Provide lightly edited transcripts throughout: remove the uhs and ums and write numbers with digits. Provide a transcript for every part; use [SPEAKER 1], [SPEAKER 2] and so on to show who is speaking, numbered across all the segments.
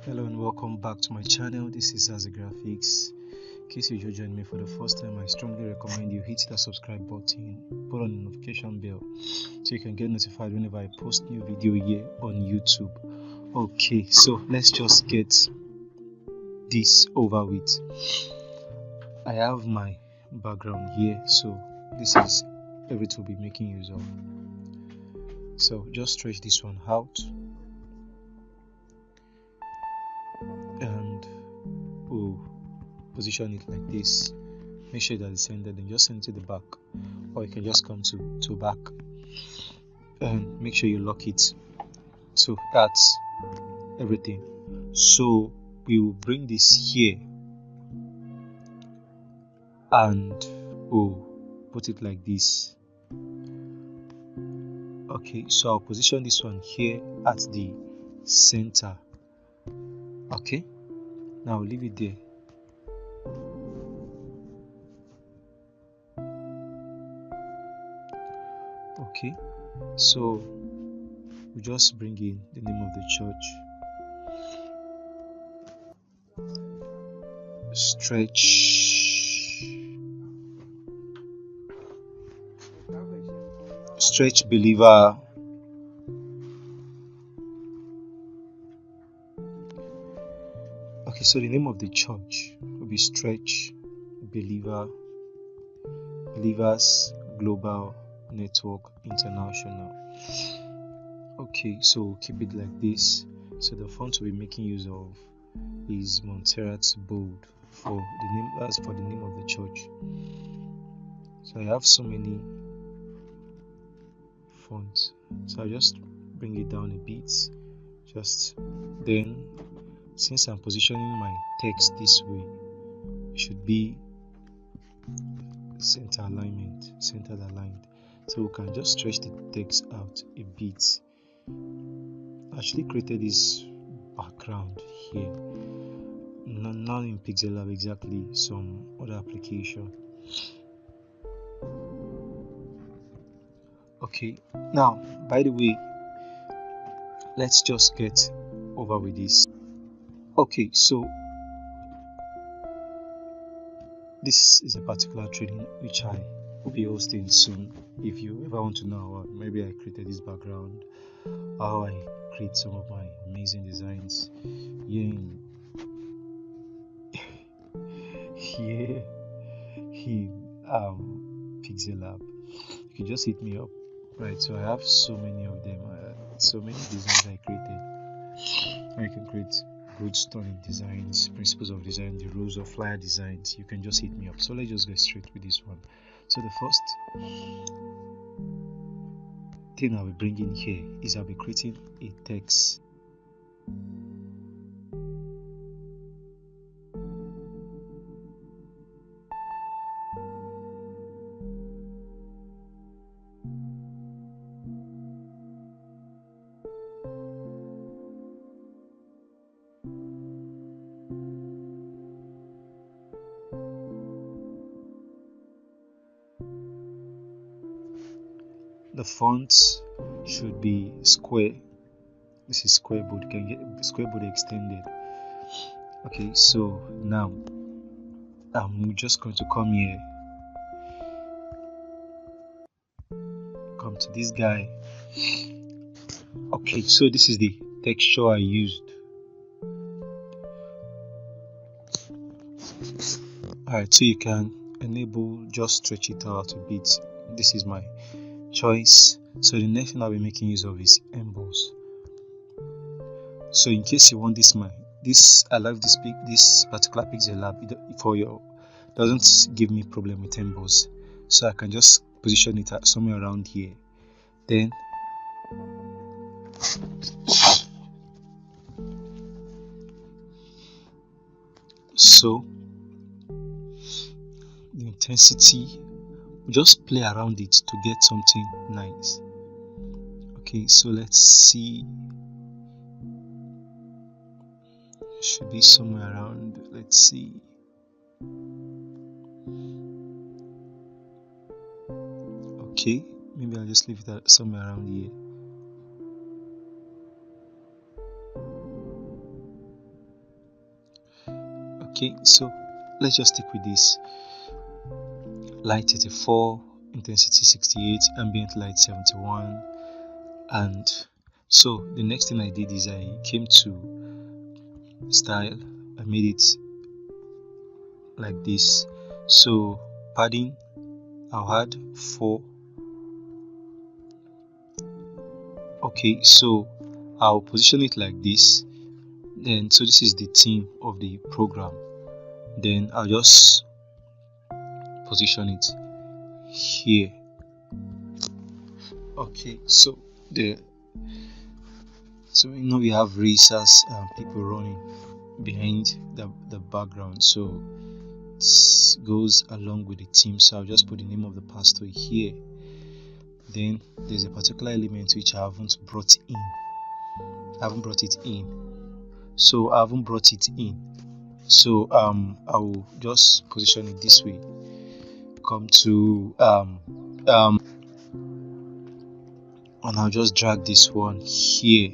[SPEAKER 1] Hello and welcome back to my channel. This is As Graphics. In case you just joined me for the first time, I strongly recommend you hit that subscribe button, put on the notification bell so you can get notified whenever I post new video here on YouTube. Okay, so let's just get this over with. I have my background here, so this is everything we'll be making use of. So just stretch this one out and position it like this. Make sure that it's centered, and just send it to the back, or you can just come to back and make sure you lock it. So that's everything. So we will bring this here and put it like this. Okay, so I'll position this one here at the center. Okay, now I'll leave it there. Okay, so we just bring in the name of the church, stretch believer. Okay, so the name of the church will be Stretch Believers Global Network International. Okay, so keep it like this. So the font we'll be making use of is Montserrat's Bold for the name. That's for the name of the church. So I have so many fonts, so I'll just bring it down a bit. Just then, since I'm positioning my text this way, it should be centered aligned. So we can just stretch the text out a bit. I actually created this background here, not in Pixellab exactly, some other application. Okay, now by the way, let's just get over with this. Okay, so this is a particular training which I will be hosting soon. If you ever want to know how maybe I created this background, how I create some of my amazing designs here in Pixellab, you can just hit me up. Right, so I have so many of them, so many designs I created. And you can create good stunning designs, principles of design, the rules of flyer designs. You can just hit me up. So let's just get straight with this one. So the first thing I'll be bringing here is I'll be creating a text. The font should be square. This is square board. You can get square board extended. Okay, so now we're just going to come here, come to this guy. Okay, so this is the texture I used. Alright, so you can enable, just stretch it out a bit. This is my choice. So the next thing I'll be making use of is emboss. So in case you want I love this particular Pixellab for your doesn't give me problem with emboss, so I can just position it somewhere around here. Then so the intensity, just play around it to get something nice. Okay, so let's see, should be somewhere around, let's see. Okay, maybe I'll just leave it somewhere around here. Okay, so let's just stick with this. Light 34, intensity 68, ambient light 71. And so the next thing I did is I came to style. I made it like this. So padding, I'll add 4. Okay, so I'll position it like this. Then so this is the theme of the program. Then I'll just position it here. Okay, so we have racers and people running behind the background, so it goes along with the theme. So I'll just put the name of the pastor here. Then there's a particular element which I haven't brought in. So I will just position it this way. Come to and I'll just drag this one here.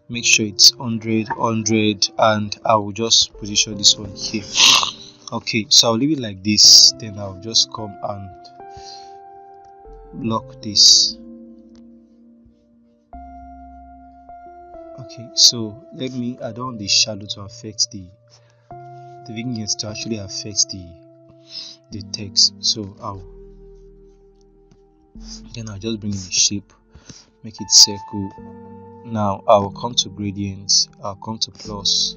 [SPEAKER 1] Make sure it's 100, and I will just position this one here. Okay, so I'll leave it like this. Then I'll just come and lock this. Okay, so I don't want the shadow to affect the vignettes to actually affect the text. So I'll just bring in the shape, make it circle. Now I'll come to gradients, I'll come to plus.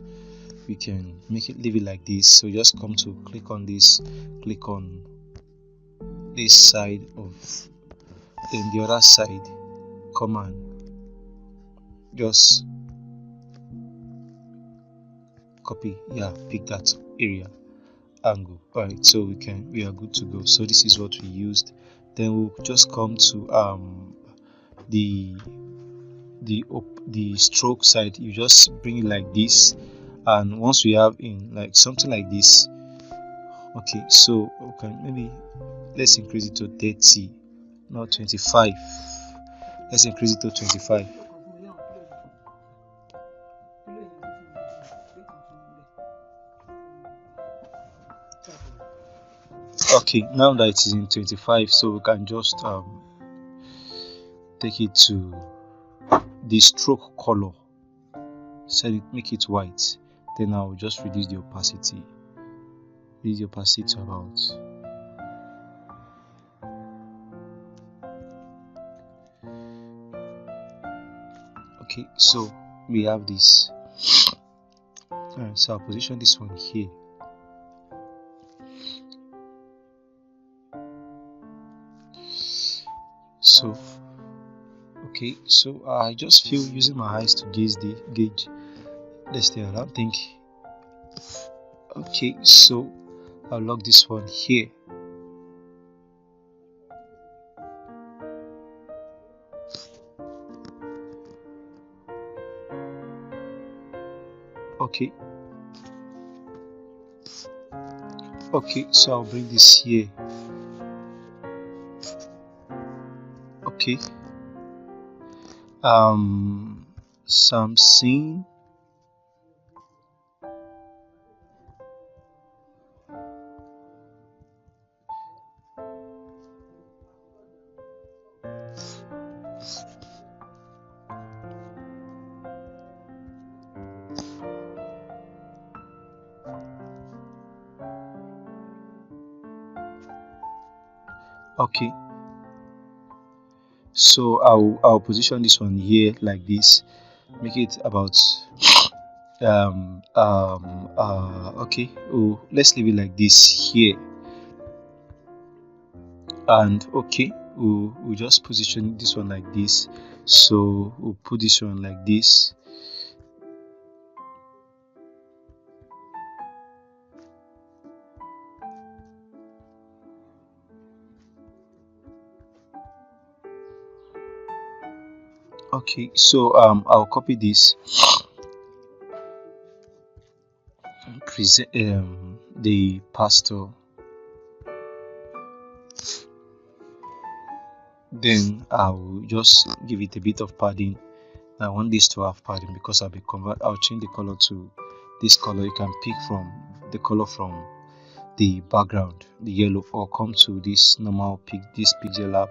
[SPEAKER 1] We can leave it like this. So just come to click on this, click on this side then the other side, come and just copy, pick that area angle. Alright, so we are good to go. So this is what we used. Then we'll just come to the stroke side. You just bring it like this, and once we have in like something like this. Okay, so maybe let's increase it to 30, not 25. Let's increase it to 25. Okay, now that it is in 25, so we can just take it to the stroke color, set it, make it white. Then I'll just reduce the opacity to about okay, so we have this. Alright, so I'll position this one here. So okay, so I just feel using my eyes to gauge this thing. I don't think. Okay, so I'll lock this one here. Okay, so I'll bring this here. Okay, something. Okay, so I'll position this one here like this, make it about okay, let's leave it like this here, and okay, we'll just position this one like this. So we'll put this one like this. Okay, so I'll copy this, the pastor, then I'll just give it a bit of padding. I want this to have padding because I'll change the color to this color, you can pick from the color from the background, the yellow, or come to this normal this Pixellab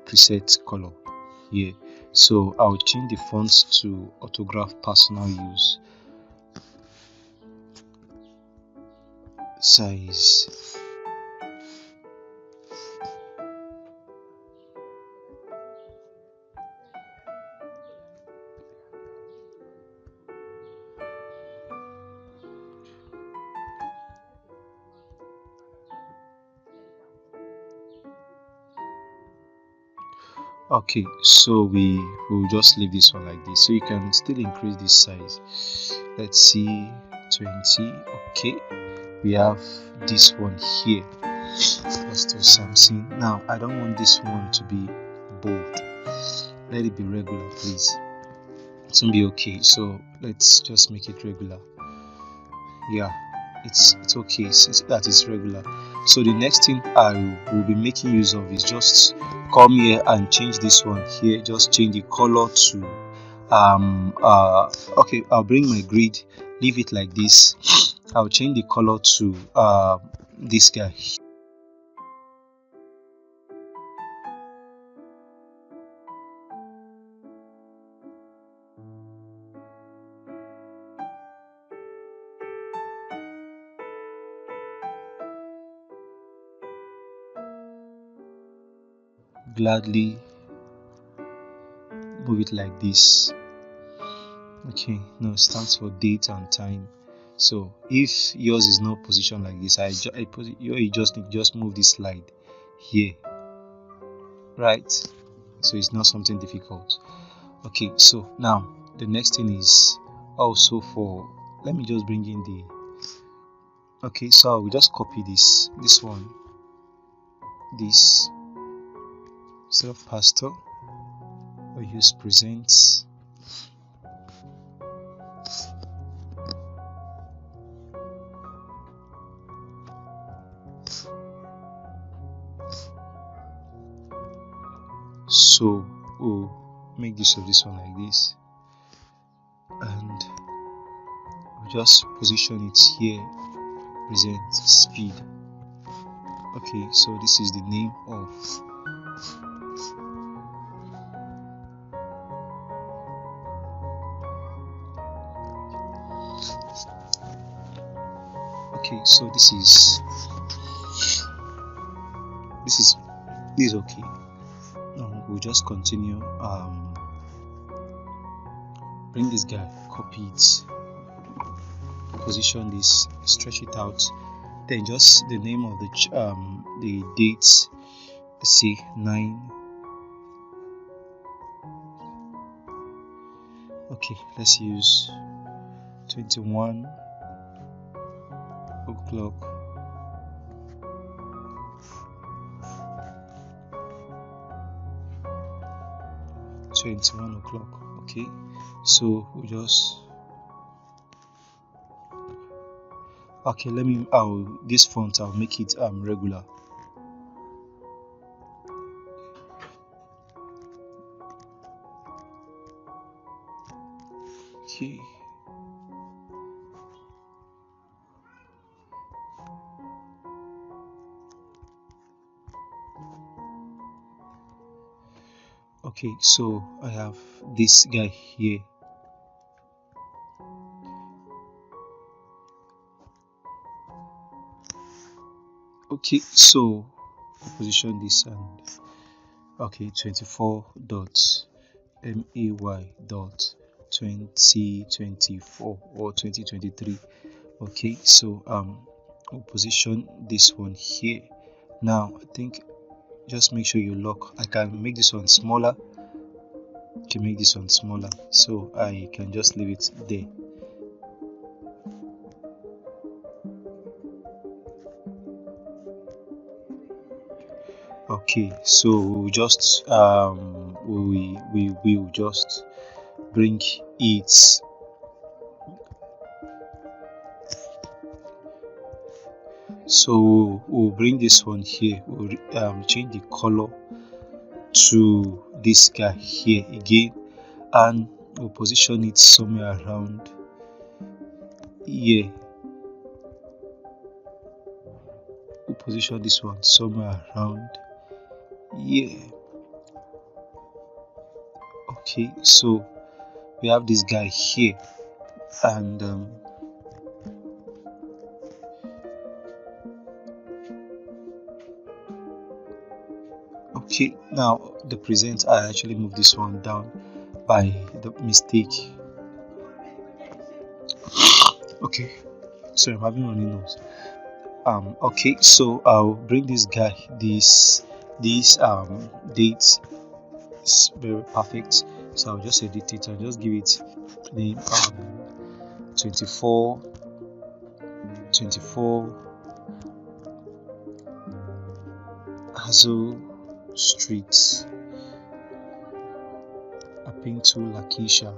[SPEAKER 1] preset color here. So I'll change the fonts to autograph personal use size. Okay, so we will just leave this one like this, so you can still increase this size. Let's see, 20. Okay, we have this one here. Let's do something. Now I don't want this one to be bold, let it be regular, please. It's gonna be okay, so let's just make it regular. Yeah, it's okay since that is regular. So the next thing I will be making use of is just come here and change this one here. Just change the color to okay, I'll bring my grid, leave it like this. I'll change the color to this guy. Gladly move it like this. Okay, now it stands for date and time. So if yours is not positioned like this, you just move this slide here, right? So it's not something difficult. Okay, so now the next thing is also for, let me just bring in the, okay, so I will just copy this one, this, instead of pastor, or use presents. So we'll make use of this one like this, and we'll just position it here, present speed. Okay, so this is the name of okay, so this is okay. Now we'll just continue. Bring this guy, copy it, position this, stretch it out, then just the name of the dates. Let's see, 9. Okay, let's use 21 o'clock. Okay, so we just, okay, let me, this font I'll make it regular. Okay, okay, so I have this guy here. Okay, so position this and okay, 24.may.2024 or 2023. Okay, so we'll position this one here. Now I think just make sure you lock. I can make this one smaller. Can make this one smaller, so I can just leave it there. Okay, so we'll just we will just bring it, so we'll bring this one here. We'll change the color to this guy here again, and we'll position it somewhere around here. We'll position this one somewhere around here. Okay, so we have this guy here, and okay, now the present, I actually moved this one down by the mistake. Okay, so I'm having running nose. Okay, so I'll bring this guy, this date is very perfect, so I'll just edit it and just give it the 24 Hazel Street, Apinto, Lakisha,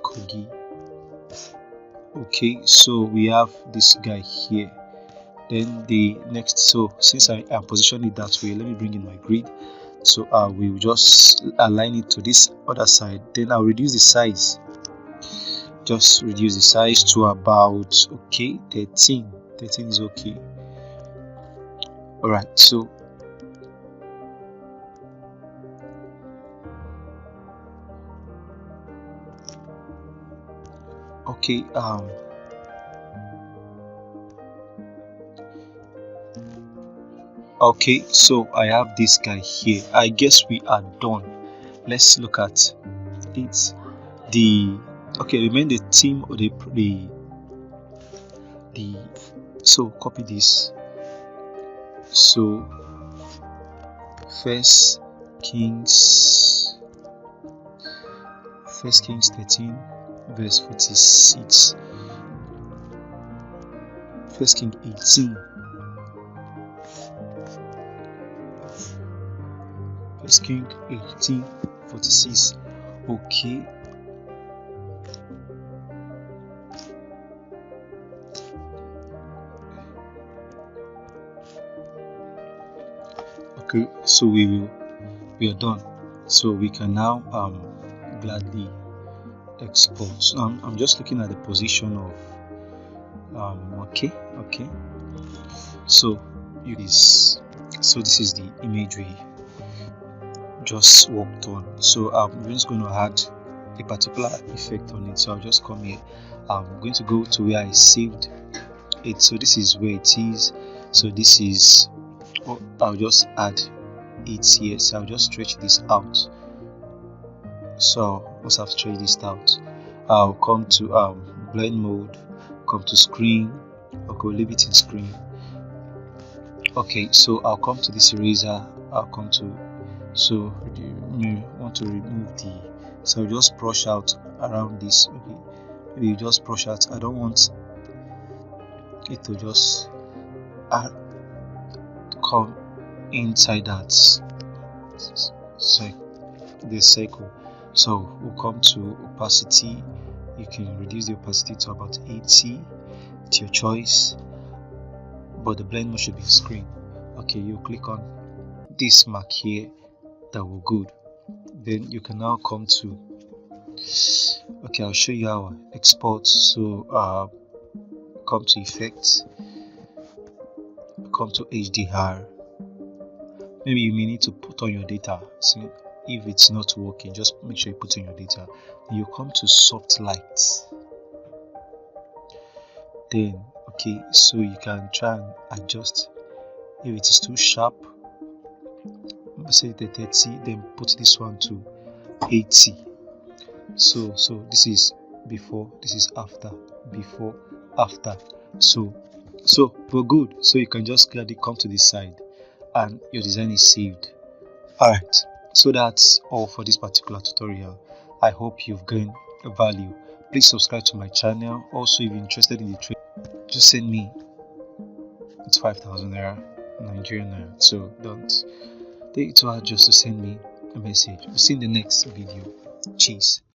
[SPEAKER 1] Kogi. Okay, so we have this guy here. Then the next, so since I am positioning it that way, let me bring in my grid. So we will just align it to this other side. Then I'll reduce the size, just reduce the size to about 13 is okay. All right, so okay, okay, so I have this guy here. I guess we are done. Let's look at it. Remain the theme or the so copy this. So First Kings 13 verse 46, First King 18, First King 18 46. Okay, okay, so we are done. So we can now gladly export. So I'm just looking at the position of okay, so this is the image we just worked on. So I'm just going to add a particular effect on it. So I'll just come here. I'm going to go to where I saved it. So this is where it is. So this is, I'll just add it here. So I'll just stretch this out. So once I've stretched this out, I'll come to blend mode, come to screen. Okay, we'll leave it in screen. Okay, so I'll come to this eraser. I'll come to, so you want to remove the, so I'll just brush out around this. Okay, maybe you just brush out. I don't want it to just come inside that the circle. So we'll come to opacity. You can reduce the opacity to about 80. It's your choice, but the blend mode should be screen. Okay, you click on this mark here, that will good. Then you can now come to, okay, I'll show you how I export. So come to effects, come to HDR. Maybe you may need to put on your data. See, if it's not working, just make sure you put in your data. Then you come to soft light. Then okay, so you can try and adjust. If it is too sharp, say the 30, then put this one to 80. So this is before, this is after, before, after. So we're good. So you can just gladly come to this side and your design is saved. Alright, so that's all for this particular tutorial. I hope you've gained value. Please subscribe to my channel. Also, if you're interested in the trade, just send me, it's 5,000 naira, Nigerian naira. So don't take it too hard just to send me a message. We'll see you in the next video. Cheers.